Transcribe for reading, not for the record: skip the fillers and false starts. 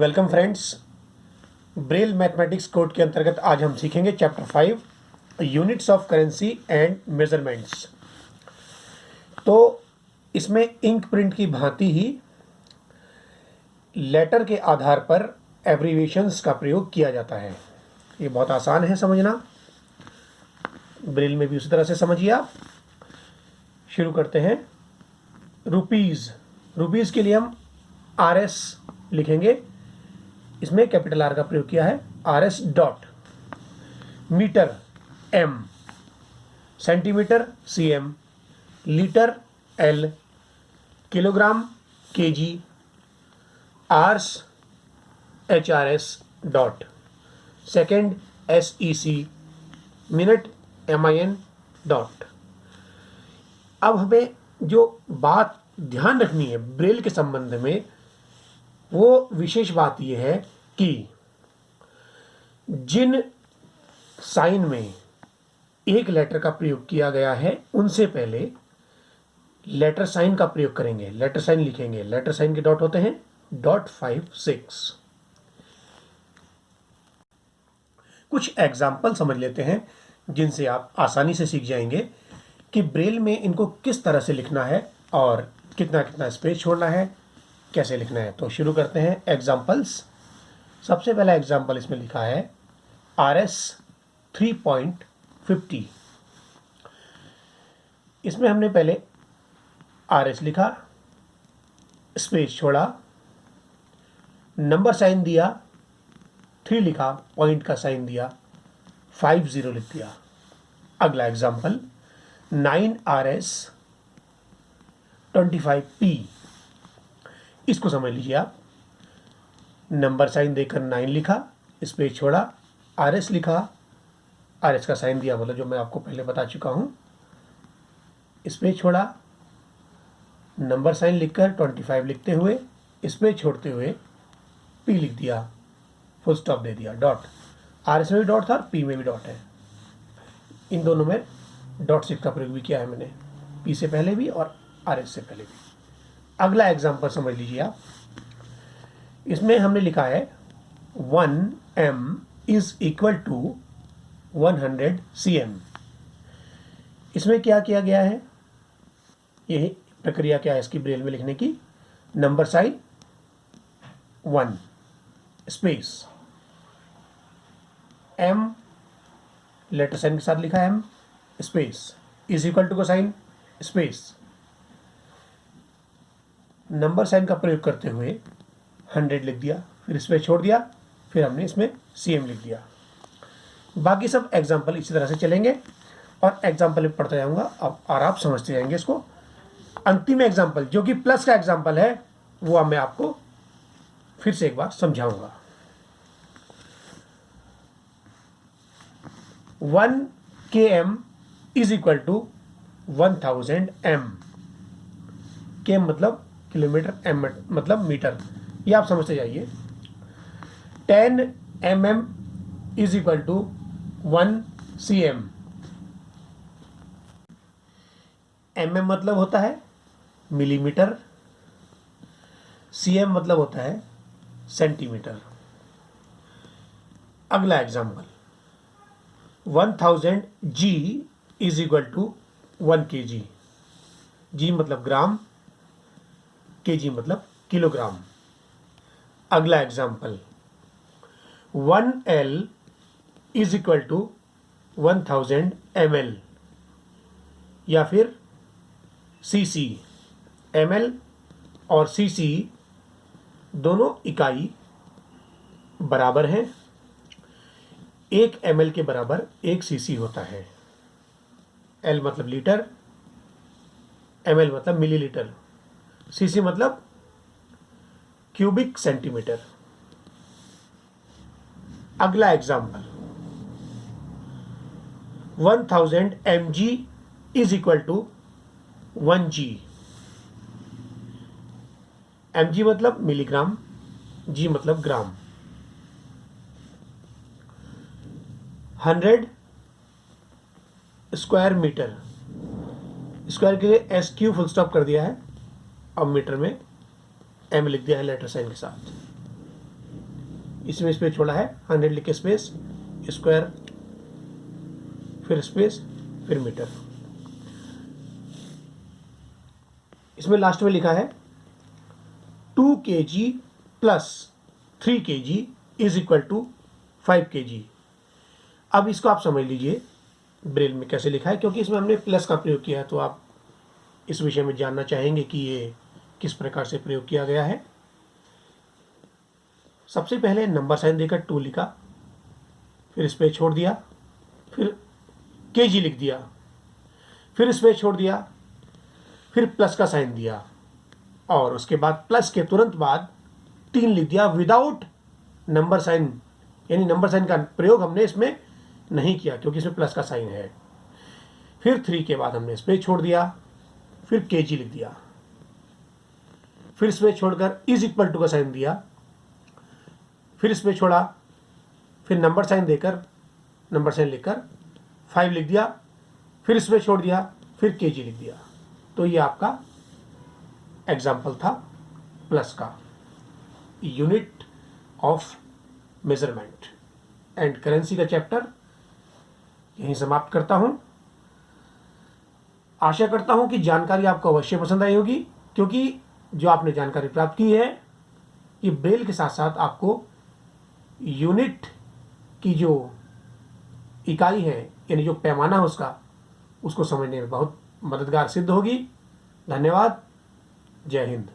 Welcome friends. Braille mathematics code के अंतर्गत आज हम सीखेंगे chapter 5 units of currency and measurements. तो इसमें इंक प्रिंट की भांति ही लेटर के आधार पर एब्रीविएशंस का प्रयोग किया जाता है। ये बहुत आसान है समझना, ब्रेल में भी उसी तरह से समझिए आप। शुरू करते हैं। रुपीज़, रुपीज़ के लिए हम RS लिखेंगे। इसमें कैपिटल R का प्रयोग किया है, RS dot. Metre M, centimetre CM, litre L, kilogram KG, hours HRS dot, second SEC, minute MIN dot. अब हमें जो बात ध्यान रखनी है ब्रेल के संबंध में, वो विशेष बात यह है कि जिन साइन में एक लेटर का प्रयोग किया गया है उनसे पहले लेटर साइन का प्रयोग करेंगे, लेटर साइन लिखेंगे। लेटर साइन के डॉट होते हैं .56। कुछ एग्जाम्पल समझ लेते हैं जिनसे आप आसानी से सीख जाएंगे कि ब्रेल में इनको किस तरह से लिखना है और कितना कितना स्पेस छोड़ना है, कैसे लिखना है। तो शुरू करते हैं एग्जाम्पल्स। सबसे पहला एग्जाम्पल इसमें लिखा है RS 3.50। इसमें हमने पहले RS लिखा, स्पेस छोड़ा, नंबर साइन दिया, 3 लिखा, पॉइंट का साइन दिया, 50 लिख दिया। अगला एग्जाम्पल 9RS 25P। इसको समझ लीजिए आप। नंबर साइन देकर 9 लिखा, स्पेस छोड़ा, RS लिखा, RS का साइन दिया, मतलब जो मैं आपको पहले बता चुका हूं, स्पेस छोड़ा, नंबर साइन लिखकर 25 लिखते हुए स्पेस छोड़ते हुए P लिख दिया, फुल स्टॉप दे दिया, डॉट। RS में भी डॉट था और P में भी डॉट है। इन दोनों में डॉट सिक्स का प्रयोग भी किया है मैंने, P से पहले भी और RS से पहले भी। अगला एग्जाम्पल समझ लीजिए आप। इसमें हमने लिखा है 1M is equal to 100 CM। इसमें क्या किया गया है, यही प्रक्रिया क्या है इसकी ब्रेल में लिखने की। Number sign 1, space M, letter sign के साथ लिखा है M, space is equal to का साइन, स्पेस नंबर साइन का प्रयोग करते हुए 100 लिख दिया, फिर स्पेस छोड़ दिया, फिर हमने इसमें CM लिख दिया। बाकी सब एग्जाम्पल इसी तरह से चलेंगे और एग्जाम्पल में पढ़ते जाऊंगा और आप समझते जाएंगे इसको। अंतिम एग्जाम्पल जो कि प्लस का एग्जाम्पल है, वो अब मैं आपको फिर से एक बार समझाऊंगा। 1 km is equal to 1000 m। km मतलब किलोमीटर, m मतलब मीटर, ये आप समझते जाइए। 10 mm is equal to 1 cm। mm मतलब होता है मिलीमीटर, cm मतलब होता है सेंटीमीटर। अगला example 1000 g is equal to 1 kg। g मतलब ग्राम, kg मतलब किलोग्राम। अगला example 1L is equal to 1000 ml, या फिर cc। ml और cc दोनों इकाई बराबर हैं। 1 ml के बराबर 1 cc होता है। L मतलब लीटर, ml मतलब मिलीलीटर, cc मतलब क्यूबिक सेंटीमीटर। अगला example 1000 mg is equal to 1g। mg मतलब मिलीग्राम, g मतलब ग्राम। 100 स्क्वायर मीटर, स्क्वायर के लिए SQ फुल स्टॉप कर दिया है, अब मीटर में M लिख दिया है लेटर साइन के साथ। इसमें स्पेस छोड़ा है 100 लिख के स्पेस, स्क्वायर, फिर स्पेस, फिर मीटर। इसमें लास्ट में लिखा है 2 kg plus 3 kg is equal to 5 kg। अब इसको आप समझ लीजिए ब्रेल में कैसे लिखा है, क्योंकि इसमें हमने प्लस का प्रयोग किया है, तो आप इस विषय में जानना चाहेंगे कि ये किस प्रकार से प्रयोग किया गया है। सबसे पहले नंबर साइन देकर 2 लिखा, फिर स्पेस छोड़ दिया, फिर kg लिख दिया, फिर स्पेस छोड़ दिया, फिर प्लस का साइन दिया, और उसके बाद प्लस के तुरंत बाद 3 लिख दिया विदाउट नंबर साइन, यानी नंबर साइन का प्रयोग हमने इसमें नहीं किया क्योंकि इसमें प्लस का साइन है। फिर 3 के बाद हमने स्पेस छोड़ दिया, फिर kg लिख दिया, फिर स्पेस छोड़कर इज इक्वल टू का साइन दिया, फिर स्पेस छोड़ा, फिर नंबर साइन देकर नंबर साइन लिखकर 5 लिख दिया, फिर स्पेस छोड़ दिया, फिर kg लिख दिया। तो ये आपका एग्जाम्पल था प्लस का, unit of measurement and currency का चैप्टर यहीं समाप्त करता हूं। आशा करता हूं कि जानकारी आपको अवश्य पसंद आई होगी, क्योंकि जो आपने जानकारी प्राप्त की है ये ब्रेल के साथ साथ आपको यूनिट की जो इकाई है, यानी जो पैमाना है उसको समझने में बहुत मददगार सिद्ध होगी। धन्यवाद। जय हिंद।